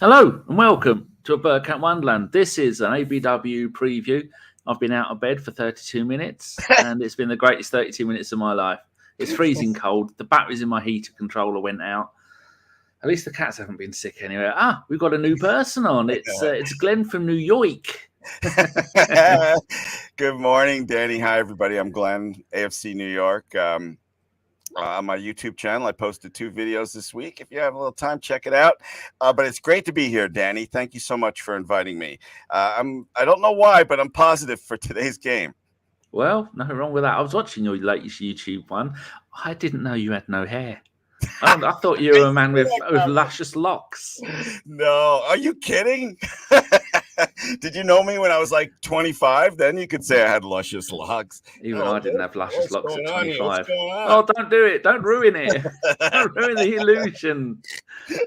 Hello and welcome to a Bergkamp Wonderland. This is an ABW preview. I've been out of bed for 32 minutes and it's been the greatest 32 minutes of my life. It's freezing cold. The batteries in my heater controller went out. At least the cats haven't been sick anyway. We've got a new person on. It's Glenn from New York. Good morning, Danny. Hi, everybody. I'm Glenn, AFC New York. On my YouTube channel, I posted 2 videos this week. If you have a little time, check it out. But it's great to be here, Danny. Thank you so much for inviting me. I don't know why, but I'm positive for today's game. Well, nothing wrong with that. I was watching your latest YouTube one. I didn't know you had no hair. I thought you were a man with luscious locks. No, are you kidding? Did you know me when I was like 25? Then you could say I had luscious locks. Even I didn't have luscious locks at 25. Oh, don't do it. Don't ruin it. Don't ruin the illusion.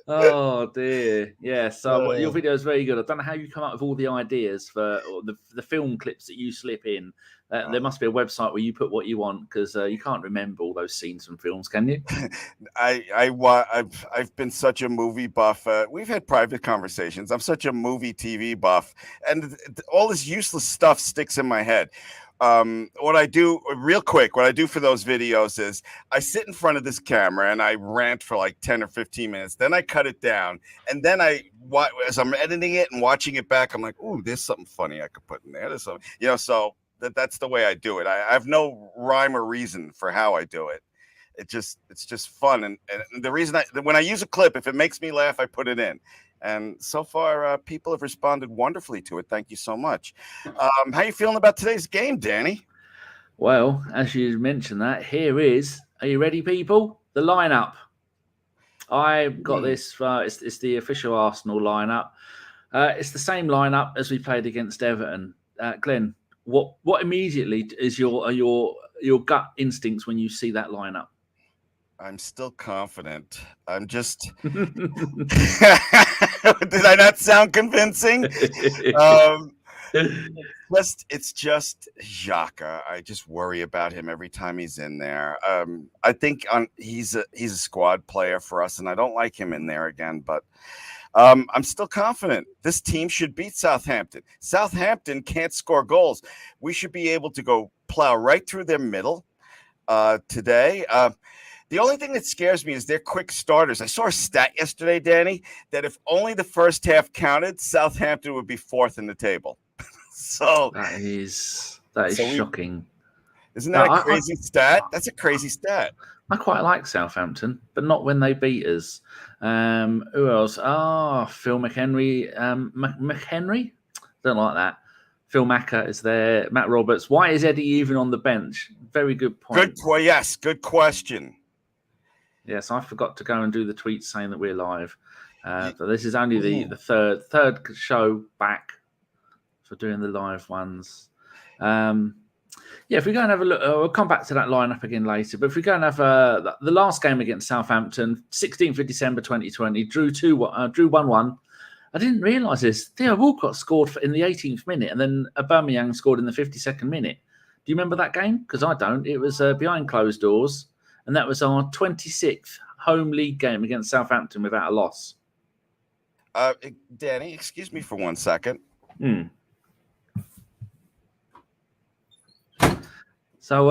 Oh, dear. Yeah, so your video is very good. I don't know how you come up with all the ideas for the film clips that you slip in. There must be a website where you put what you want because you can't remember all those scenes from films, can you? I've been such a movie buff. We've had private conversations. I'm such a movie TV buff, and all this useless stuff sticks in my head. What I do real quick, what I do for those videos is I sit in front of this camera and I rant for like 10 or 15 minutes. Then I cut it down. And then as I'm editing it and watching it back, I'm like, ooh, there's something funny I could put in there. There's something, so that's the way I do it. I have no rhyme or reason for how I do it. It's just fun. And the reason when I use a clip, if it makes me laugh, I put it in. And so far, people have responded wonderfully to it. Thank you so much. How you feeling about today's game, Danny? Well, as you mentioned that, here is, are you ready, people? The lineup. I got this. It's the official Arsenal lineup. It's the same lineup as we played against Everton. Glenn, what immediately is your gut instincts when you see that lineup? I'm still confident. I'm just. Did I not sound convincing? It's just Xhaka. I just worry about him every time he's in there. I think he's a squad player for us, and I don't like him in there again. But I'm still confident. This team should beat Southampton. Southampton can't score goals. We should be able to go plow right through their middle today. The only thing that scares me is their quick starters. I saw a stat yesterday, Danny, that if only the first half counted, Southampton would be 4th in the table. So that is shocking. Isn't that a crazy stat? That's a crazy stat. I quite like Southampton, but not when they beat us. Who else? Phil McHenry. McHenry? Don't like that. Phil Maka is there. Matt Roberts. Why is Eddie even on the bench? Very good point. Yes, good question. Yes, I forgot to go and do the tweet saying that we're live. But this is only the third show back for doing the live ones. If we go and have a look, we'll come back to that lineup again later. But if we go and have the last game against Southampton, 16th of December 2020, drew 1-1. I didn't realise this. Theo Walcott scored in the 18th minute, and then Aubameyang scored in the 52nd minute. Do you remember that game? Because I don't. It was behind closed doors, and that was our 26th home league game against Southampton without a loss. Danny, excuse me for 1 second. So,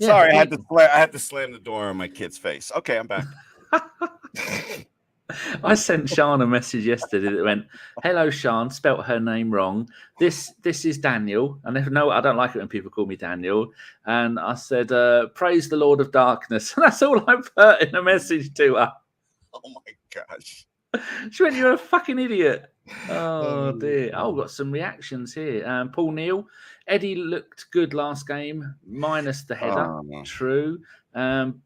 sorry, I had to slam the door on my kid's face. Okay, I'm back. I sent Sean a message yesterday that went, "Hello, Sean, spelt her name wrong. This is Daniel." And I don't like it when people call me Daniel. And I said, "Praise the Lord of Darkness." And that's all I put in a message to her. Oh my gosh. She went, "You're a fucking idiot." Oh dear. Oh, got some reactions here. Paul Neal. Eddie looked good last game, minus the header. True.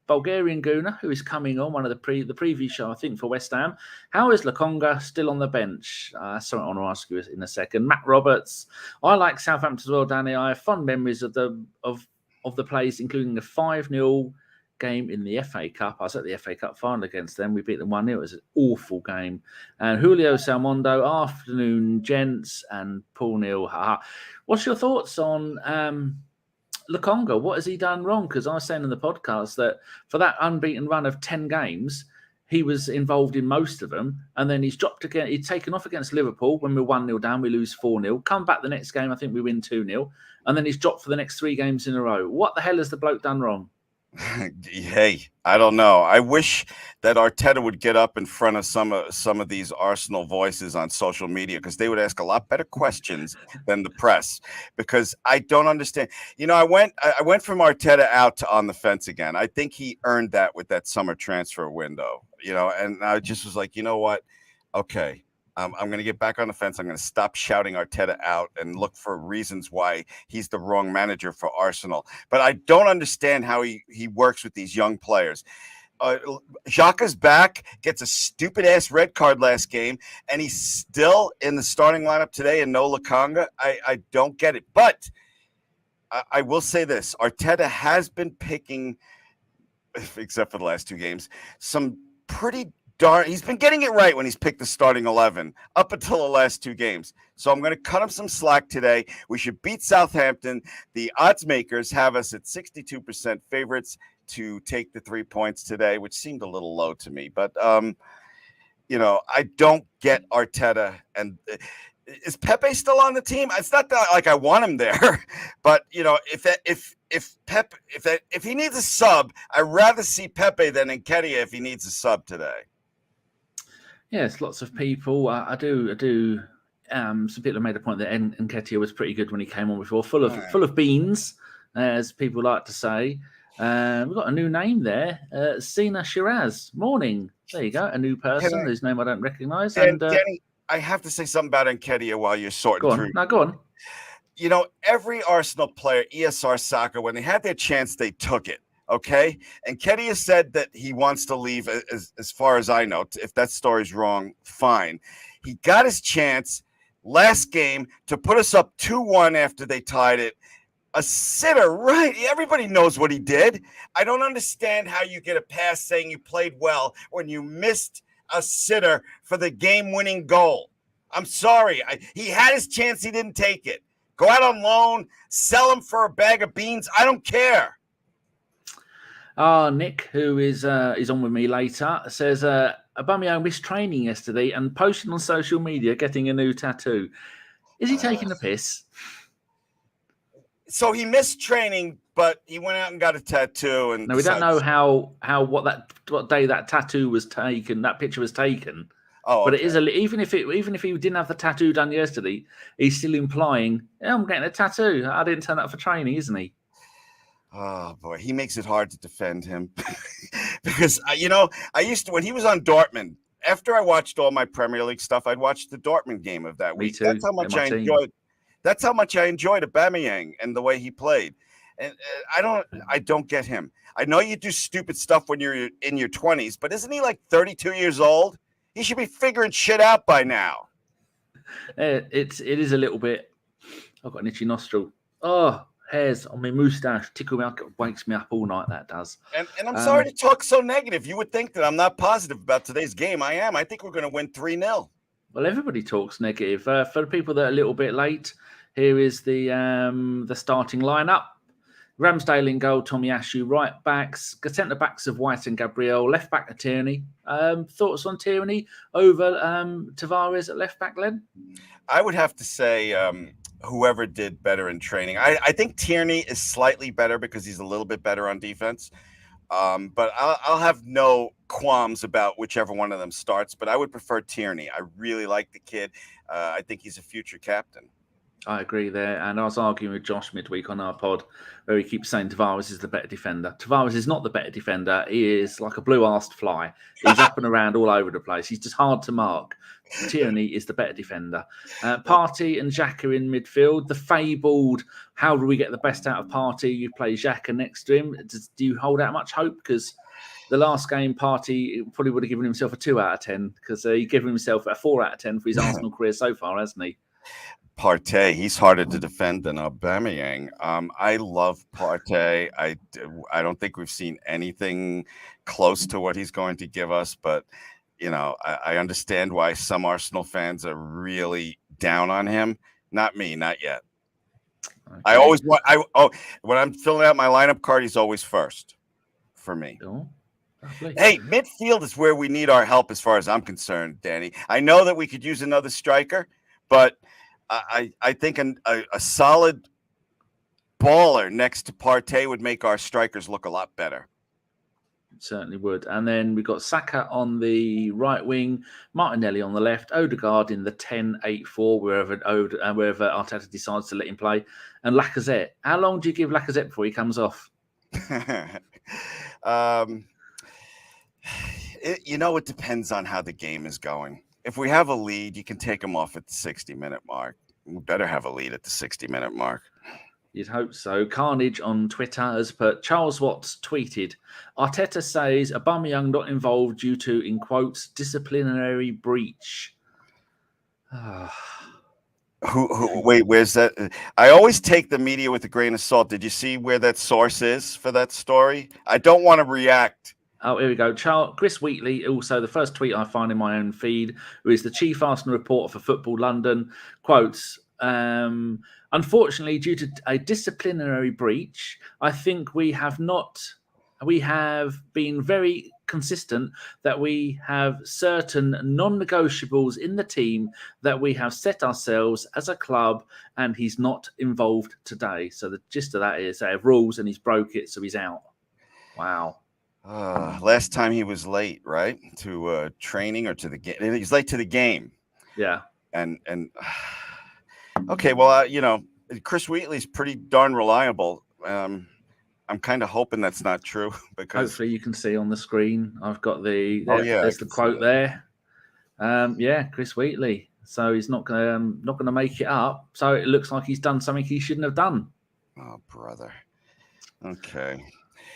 Bulgarian Guna, who is coming on one of the preview show, I think, for West Ham. How is Lokonga still on the bench? Sorry, I want to ask you in a second. Matt Roberts. I like Southampton as well, Danny. I have fond memories of the plays, including the 5-0 game in the FA Cup. I was at the FA Cup final against them. We beat them 1-0. It was an awful game. And Julio Salmondo, afternoon, gents, and Paul Neal. What's your thoughts on Lokonga? What has he done wrong? Because I was saying in the podcast that for that unbeaten run of 10 games, he was involved in most of them, and then he's dropped again. He'd taken off against Liverpool when we're 1-0 down, we lose 4-0. Come back the next game, I think we win 2-0, and then he's dropped for the next 3 games in a row. What the hell has the bloke done wrong? Hey, I don't know. I wish that Arteta would get up in front of some of these Arsenal voices on social media, because they would ask a lot better questions than the press, because I don't understand. I went from Arteta out to on the fence again. I think he earned that with that summer transfer window, and I just was like, you know what? Okay. I'm going to get back on the fence. I'm going to stop shouting Arteta out and look for reasons why he's the wrong manager for Arsenal. But I don't understand how he works with these young players. Xhaka's back, gets a stupid-ass red card last game, and he's still in the starting lineup today and no Lokonga. I don't get it. But I will say this. Arteta has been picking, except for the last 2 games, some pretty he's been getting it right when he's picked the starting 11 up until the last 2 games. So I'm going to cut him some slack today. We should beat Southampton. The odds makers have us at 62% favorites to take the 3 points today, which seemed a little low to me. But, I don't get Arteta. And is Pepe still on the team? It's not that like I want him there, but if he needs a sub, I'd rather see Pepe than Nketiah if he needs a sub today. Yes, lots of people. I do. Some people have made a point that Nketiah was pretty good when he came on before, full of beans, as people like to say. We've got a new name there, Sina Shiraz. Morning. There you go, a new person whose name I don't recognise. And Danny, I have to say something about Nketiah while you're sorting through. Now go on. Every Arsenal player, ESR Saka, when they had their chance, they took it. Okay. And Nketiah said that he wants to leave, as far as I know. If that story's wrong, fine. He got his chance last game to put us up 2-1 after they tied it. A sitter, right? Everybody knows what he did. I don't understand how you get a pass saying you played well when you missed a sitter for the game-winning goal. I'm sorry. He had his chance. He didn't take it. Go out on loan, sell him for a bag of beans. I don't care. Nick, who is on with me later, says Aubameyang missed training yesterday and posted on social media getting a new tattoo. Is he taking the piss? So he missed training, but he went out and got a tattoo. And no, we don't know what day that tattoo was taken. That picture was taken. Oh, but it is even if he didn't have the tattoo done yesterday, he's still implying, I'm getting a tattoo. I didn't turn up for training, isn't he? Oh boy, he makes it hard to defend him because I used to, when he was on Dortmund. After I watched all my Premier League stuff, I'd watch the Dortmund game of that week. That's how much I enjoyed. That's how much I enjoyed Aubameyang and the way he played. And I don't get him. I know you do stupid stuff when you're in your 20s, but isn't he like 32 years old? He should be figuring shit out by now. It is a little bit. I've got an itchy nostril. Oh, hairs on my moustache tickle me up, wakes me up all night. That does. And I'm sorry to talk so negative. You would think that I'm not positive about today's game. I am. I think we're going to win 3-0. Well, everybody talks negative. For the people that are a little bit late, here is the starting lineup. Ramsdale in goal, Tomiyasu, right backs, centre backs of White and Gabriel, left back of Tierney. Thoughts on Tierney over Tavares at left back, Len? I would have to say whoever did better in training. I think Tierney is slightly better because he's a little bit better on defense. But I'll have no qualms about whichever one of them starts. But I would prefer Tierney. I really like the kid. I think he's a future captain. I agree there. And I was arguing with Josh midweek on our pod where he keeps saying Tavares is the better defender. Tavares is not the better defender. He is like a blue-arsed fly. He's up and around all over the place. He's just hard to mark. Tierney is the better defender. Partey and Xhaka in midfield. The fabled, how do we get the best out of Partey? You play Xhaka next to him. Do you hold out much hope? Because the last game, Partey probably would have given himself a 2 out of 10 because he gave himself a 4 out of 10 for his Arsenal career so far, hasn't he? Partey, he's harder to defend than Aubameyang. I love Partey. I don't think we've seen anything close to what he's going to give us, but I understand why some Arsenal fans are really down on him. Not me, not yet. Okay. I always want. when I'm filling out my lineup card, he's always first for me. Oh, Lovely. Hey, midfield is where we need our help as far as I'm concerned, Danny. I know that we could use another striker, but I think a solid baller next to Partey would make our strikers look a lot better. It certainly would. And then we've got Saka on the right wing, Martinelli on the left, Odegaard in the 10-8-4, wherever Arteta decides to let him play, and Lacazette. How long do you give Lacazette before he comes off? It depends on how the game is going. If we have a lead, you can take him off at the 60-minute mark. We better have a lead at the 60-minute mark. You'd hope so. Carnage on Twitter has put, Charles Watts tweeted, Arteta says Aubameyang not involved due to, in quotes, disciplinary breach. Wait, where's that? I always take the media with a grain of salt. Did you see where that source is for that story? I don't want to react. Oh, here we go. Chris Wheatley, also the first tweet I find in my own feed, who is the chief Arsenal reporter for Football London, quotes, unfortunately, due to a disciplinary breach, I think we have been very consistent that we have certain non-negotiables in the team that we have set ourselves as a club, and he's not involved today. So the gist of that is they have rules and he's broke it, so he's out. Wow. Last time he was late, right? To training or to the game. He's late to the game. Yeah. And okay, well, Chris Wheatley's pretty darn reliable. I'm kind of hoping that's not true, because hopefully you can see on the screen. I've got there's the quote there. Chris Wheatley. So he's not gonna make it up. So it looks like he's done something he shouldn't have done. Oh, brother. Okay.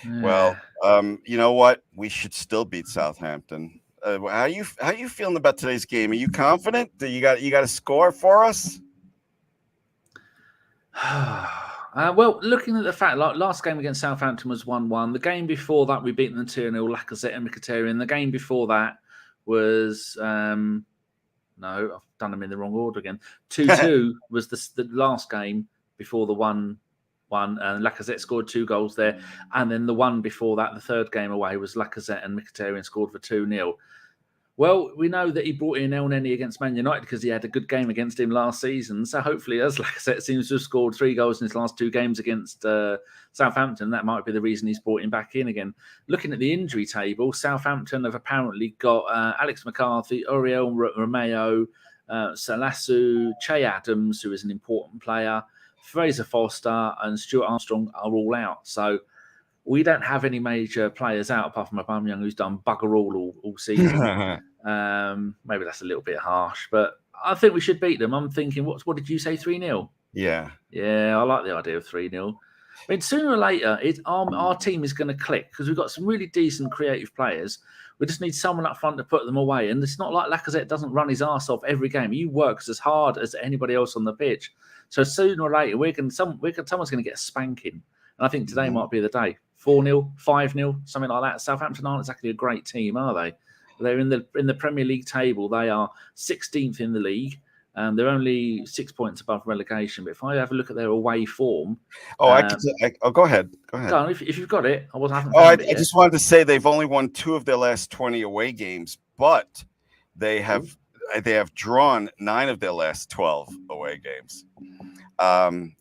Yeah. Well, you know what? We should still beat Southampton. How you feeling about today's game? Are you confident that you got a score for us? Well, looking at the fact, like last game against Southampton was 1-1. The game before that, we beat them 2-0, Lacazette and Mkhitaryan. The game before that was no, I've done them in the wrong order again. 2-2 was the last game before the 1-1, and Lacazette scored 2 goals there. And then the one before that, the third game away, was Lacazette and Mkhitaryan scored for 2-0. Well, we know that he brought in El Neni against Man United because he had a good game against him last season. So hopefully, as Lacazette seems to have scored 3 goals in his last 2 games against Southampton, that might be the reason he's brought him back in again. Looking at the injury table, Southampton have apparently got Alex McCarthy, Oriol Romeo, Salasu, Che Adams, who is an important player, Fraser Foster and Stuart Armstrong are all out. So we don't have any major players out apart from Aubameyang, who's done bugger all season. Maybe that's a little bit harsh, but I think we should beat them. I'm thinking, what did you say, 3-0? Yeah. Yeah, I like the idea of 3-0. I mean, sooner or later, our team is going to click because we've got some really decent creative players. We just need someone up front to put them away. And it's not like Lacazette doesn't run his arse off every game. He works as hard as anybody else on the pitch. So sooner or later, someone's going to get a spanking. And I think today might be the day. 4-0, 5-0, something like that. Southampton aren't exactly a great team, are they? They're in the Premier League table. They are 16th in the league. They're only 6 points above relegation. But if I have a look at their away form, go ahead. Go ahead. If you've got it, I haven't. I just wanted to say they've only won 2 of their last 20 away games, but they have drawn 9 of their last 12 away games.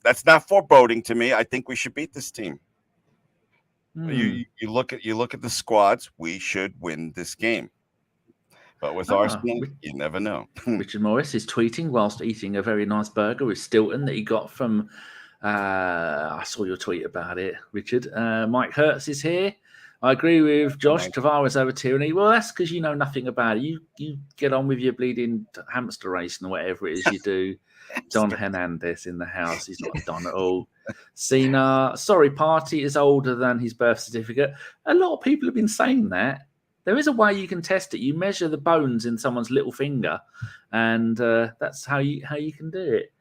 That's not foreboding to me. I think we should beat this team. You look at the squads. We should win this game. But with Arsenal, you never know. Richard Morris is tweeting whilst eating a very nice burger with Stilton that he got from. I saw your tweet about it, Richard. Mike Hertz is here. I agree with Josh. Tavares over Tierney. Well, that's because you know nothing about it. You get on with your bleeding hamster racing or whatever it is you do. Don Hernandez in the house. He's not Don at all. Cena. Sorry, Partey is older than his birth certificate. A lot of people have been saying that. There is a way you can test it. You measure the bones in someone's little finger, and that's how you can do it.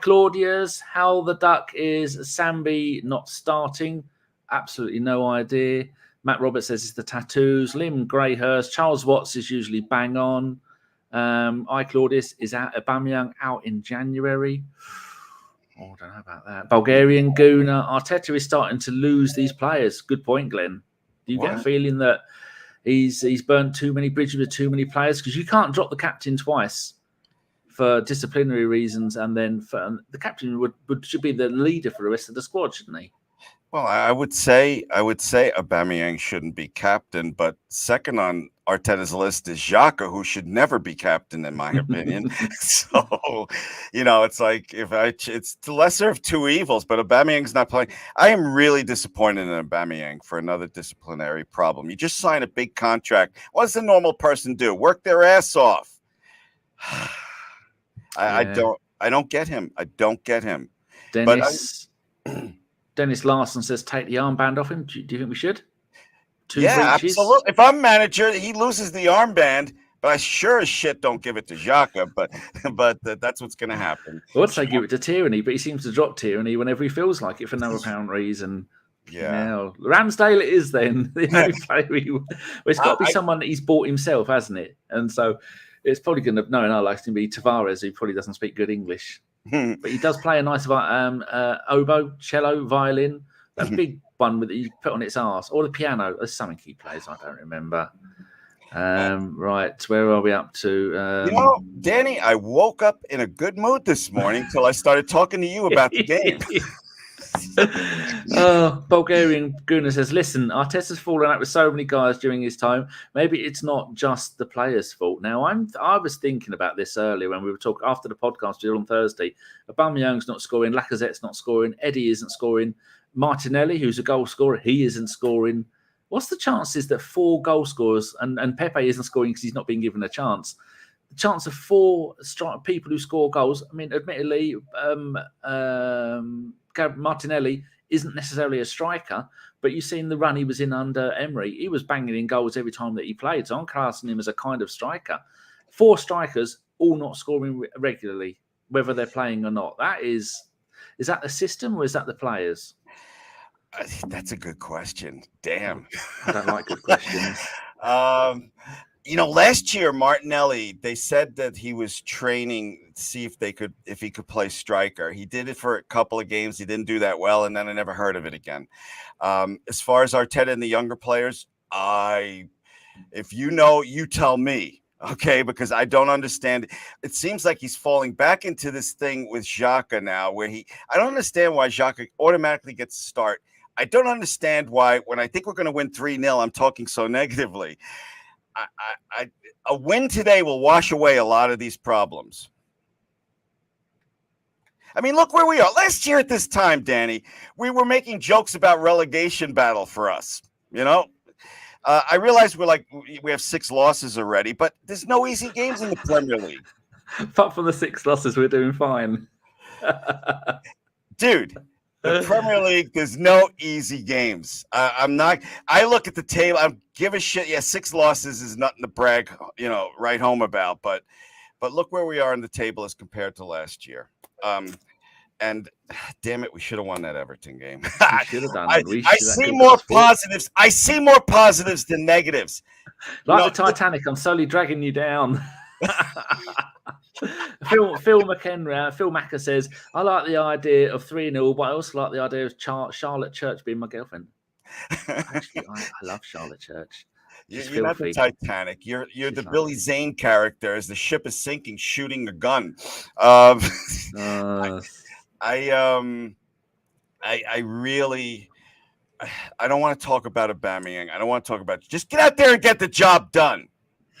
Claudia's how the duck is Sambi not starting. Absolutely no idea. Matt Roberts says it's the tattoos. Liam Greyhurst. Charles Watts is usually bang on. Claudius is out. Aubameyang out in January. Oh, I don't know about that. Bulgarian Guna. Arteta is starting to lose these players. Good point, Glenn. Do you get a feeling that he's burnt too many bridges with too many players? Because you can't drop the captain twice for disciplinary reasons, and then the captain should be the leader for the rest of the squad, shouldn't he? Well, I would say Aubameyang shouldn't be captain, but second on Arteta's list is Xhaka, who should never be captain, in my opinion. So, it's like it's the lesser of two evils, but Aubameyang's not playing. I am really disappointed in Aubameyang for another disciplinary problem. You just signed a big contract. What does a normal person do? Work their ass off. I don't get him. I don't get him. Dennis Larson says, take the armband off him. Do you think we should? Yeah, absolutely. If I'm manager, he loses the armband, but I sure as shit don't give it to Xhaka. But that's what's going to happen. I would say give it to Tierney, but he seems to drop Tierney whenever he feels like it for no apparent reason. Yeah. Now, Ramsdale it is then. It's got to be someone that he's bought himself, hasn't it? And so it's probably going to, no, like to be Tavares, who probably doesn't speak good English. But he does play a nice oboe, cello, violin, that big one that you put on its arse, or the piano. There's something he plays, I don't remember. Right, where are we up to? Danny, I woke up in a good mood this morning till I started talking to you about the game. Bulgarian Guna says, listen, Arteta's fallen out with so many guys during his time. Maybe it's not just the players' fault. Now, I was thinking about this earlier when we were talking after the podcast on Thursday. Aubameyang's not scoring, Lacazette's not scoring, Eddie isn't scoring, Martinelli, who's a goal scorer, he isn't scoring. What's the chances that 4 goal scorers, and Pepe isn't scoring because he's not being given a chance, the chance of 4 people who score goals, I mean, admittedly, Martinelli isn't necessarily a striker, but you've seen the run he was in under Emery. He was banging in goals every time that he played. So I'm classing him as a kind of striker. 4 strikers, all not scoring regularly, whether they're playing or not. Is that the system or is that the players? That's a good question. Damn. I don't like good questions. Last year, Martinelli, they said that he was training to see if he could play striker. He did it for a couple of games. He didn't do that well, and then I never heard of it again. As far as Arteta and the younger players, if you know, you tell me, okay? Because I don't understand. It seems like he's falling back into this thing with Xhaka now, where I don't understand why Xhaka automatically gets a start. I don't understand why, when I think we're going to win 3-0, I'm talking so negatively. A win today will wash away a lot of these problems. I mean, look where we are. Last year at this time, Danny, we were making jokes about relegation battle for us. I realize we have 6 losses already, but there's no easy games in the Premier League. Apart from the 6 losses, we're doing fine. Dude, the Premier League, there's no easy games. I look at the table. I give a shit. Yeah, 6 losses is nothing to brag, right home about. But look where we are in the table as compared to last year. And damn it, we should have won that Everton game. We should have done it. I see more positives. I see more positives than negatives. Like the Titanic, I'm slowly dragging you down. Phil Macker says, I like the idea of 3-0, but I also like the idea of Charlotte Church being my girlfriend. Actually, I love Charlotte Church. You're not the Titanic. You're the Billy Zane character as the ship is sinking, shooting a gun. I really, I don't want to talk about Aubameyang. I don't want to talk about. Just get out there and get the job done.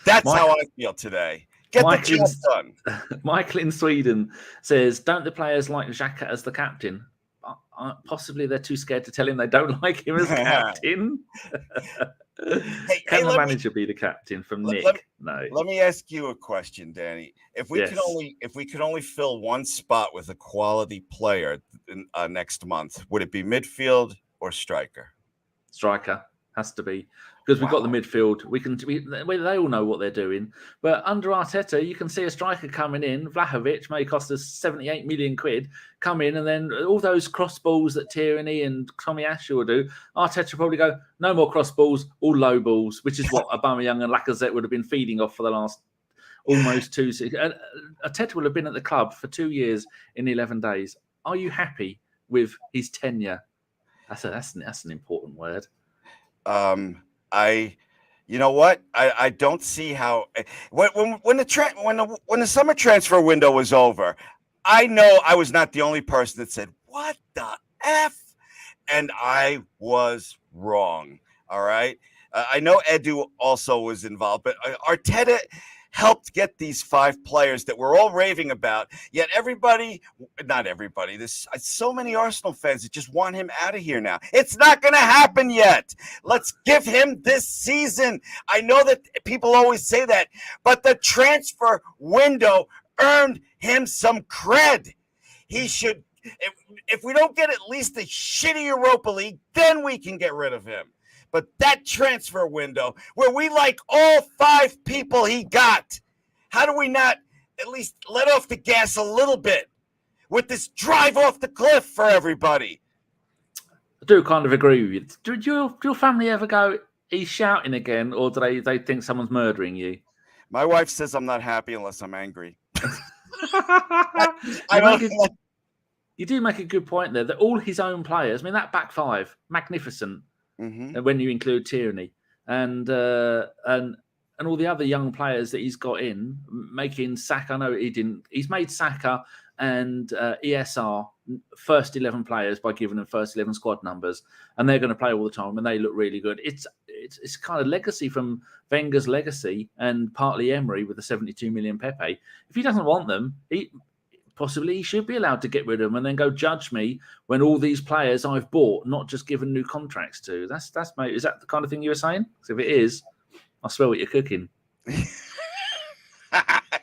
That's how I feel today. Get the job done. Michael in Sweden says, don't the players like Xhaka as the captain? Possibly they're too scared to tell him they don't like him as captain. Can the manager be the captain from Nick? No. Let me ask you a question, Danny. If we could only fill one spot with a quality player next month, would it be midfield or striker? Striker has to be. Because we've got the midfield, they all know what they're doing. But under Arteta, you can see a striker coming in. Vlahovic may cost us 78 million quid. Come in, and then all those cross balls that Tierney and Tomiyasu will do. Arteta will probably go, no more cross balls, all low balls, which is what Aubameyang and Lacazette would have been feeding off for the last almost 2 seasons. Arteta will have been at the club for 2 years in 11 days. Are you happy with his tenure? That's an important word. You know what? I don't see how when the summer transfer window was over, I know I was not the only person that said, "What the F?" And I was wrong. All right. I know Edu also was involved, but Arteta helped get these 5 players that we're all raving about. Yet not everybody, there's so many Arsenal fans that just want him out of here now. It's not going to happen yet. Let's give him this season. I know that people always say that, but the transfer window earned him some cred. He should, if we don't get at least a shitty Europa League, then we can get rid of him. But that transfer window where we like all 5 people he got, how do we not at least let off the gas a little bit with this drive off the cliff for everybody? I do kind of agree with you. Do your family ever go, he's shouting again, or do they think someone's murdering you? My wife says I'm not happy unless I'm angry. You do make a good point there that all his own players, I mean, that back 5, magnificent. Mm-hmm. When you include Tierney and all the other young players that he's got in, making Saka. No, he's made Saka and ESR first 11 players by giving them first 11 squad numbers, and they're going to play all the time, and they look really good. It's kind of legacy from Wenger's legacy and partly Emery with the 72 million Pepe. If he doesn't want them, possibly he should be allowed to get rid of them and then go judge me when all these players I've bought, not just given new contracts to. That's mate. Is that the kind of thing you were saying? Because if it is, I smell what you're cooking.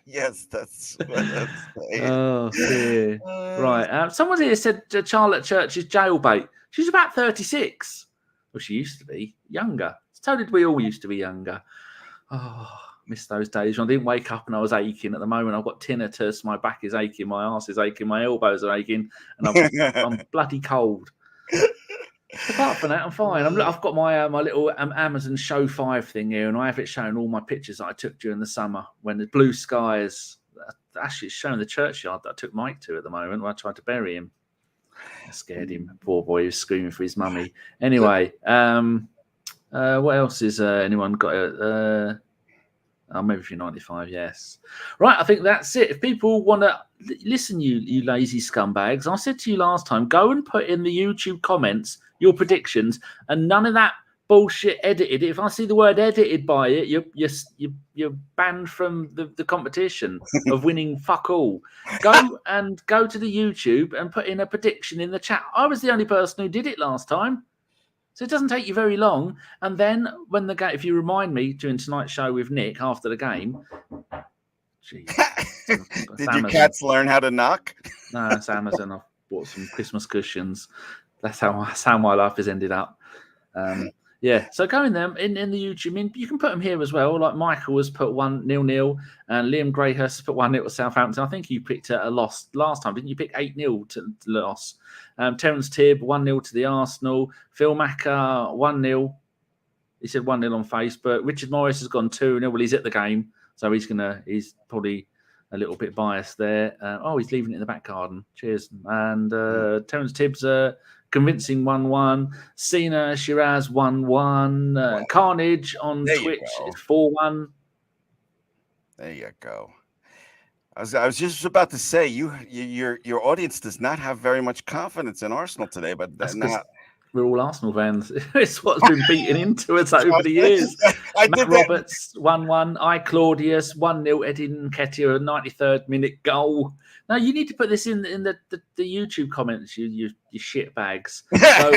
Yes, that's oh, dear. Right. Someone here said Charlotte Church is jailbait. She's about 36. Well, she used to be younger. So did we all used to be younger. Oh, miss those days when I didn't wake up and I was aching. At the moment, I've got tinnitus. My back is aching. My arse is aching. My elbows are aching. And I'm bloody cold. Apart from that, I'm fine. I've got my little Amazon Show 5 thing here, and I have it showing all my pictures that I took during the summer when the blue skies. Actually, it's showing the churchyard that I took Mike to at the moment where I tried to bury him. I scared him. Poor boy, he was screaming for his mummy. Anyway, what else is anyone got? Maybe for 95, yes. Right, I think that's it. If people want to listen, you lazy scumbags, I said to you last time, go and put in the YouTube comments your predictions, and none of that bullshit edited. If I see the word edited by it, you're banned from the competition of winning fuck all. Go to the YouTube and put in a prediction in the chat. I was the only person who did it last time. So it doesn't take you very long. And then when the game, if you remind me during tonight's show with Nick after the game. Geez, did your cats learn how to knock? No, it's Amazon. I've bought some Christmas cushions. That's how my life has ended up. Yeah, so go in there in the YouTube. I mean, you can put them here as well. Like Michael has put 1-0, and Liam Greyhurst has put 1-0 to Southampton. I think you picked a loss last time, didn't you? Pick 8-0 to loss. Terence Tibb 1-0 to the Arsenal. Phil Macker 1-0. He said 1-0 on Facebook. Richard Morris has gone 2-0. Well, he's at the game, so he's probably a little bit biased there. He's leaving it in the back garden. Cheers. And Terence Tibb's convincing 1-1. Sina Shiraz 1-1. Carnage on Twitch is 4-1. There you go. I was just about to say your audience does not have very much confidence in Arsenal today, but that's not. We're all Arsenal fans. It's what's been beaten into us over the years. Matt Roberts 1-1. I Claudius 1-0. Eddie Nketiah, a 93rd minute goal. No, you need to put this in the YouTube comments. You shit bags. So,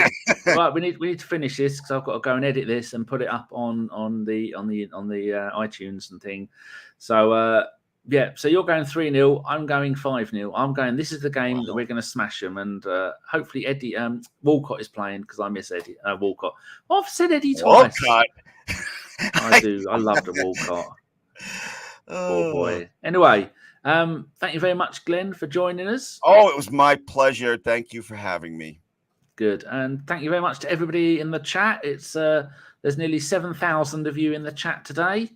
right, we need to finish this because I've got to go and edit this and put it up on the iTunes and thing. So yeah, so you're going 3-0. I'm going 5-0. I'm going. This is the game that we're going to smash them, and hopefully Eddie Walcott is playing because I miss Eddie Walcott. Well, I've said Eddie twice. Walcott. I do. I love the Walcott. Poor boy. Anyway, thank you very much, Glenn, for joining us. Oh, it was my pleasure. Thank you for having me. Good, and thank you very much to everybody in the chat. It's there's nearly 7,000 of you in the chat today.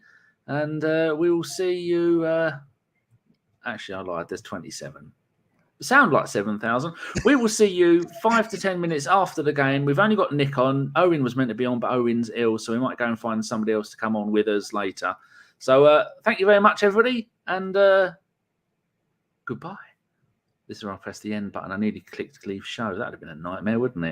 And we will see you. Actually, I lied. There's 27. sound like 7,000. We will see you 5 to 10 minutes after the game. We've only got Nick on. Owen was meant to be on, but Owen's ill, so we might go and find somebody else to come on with us later. So thank you very much, everybody, and goodbye. This is where I pressed the end button. I nearly clicked leave show. That would have been a nightmare, wouldn't it?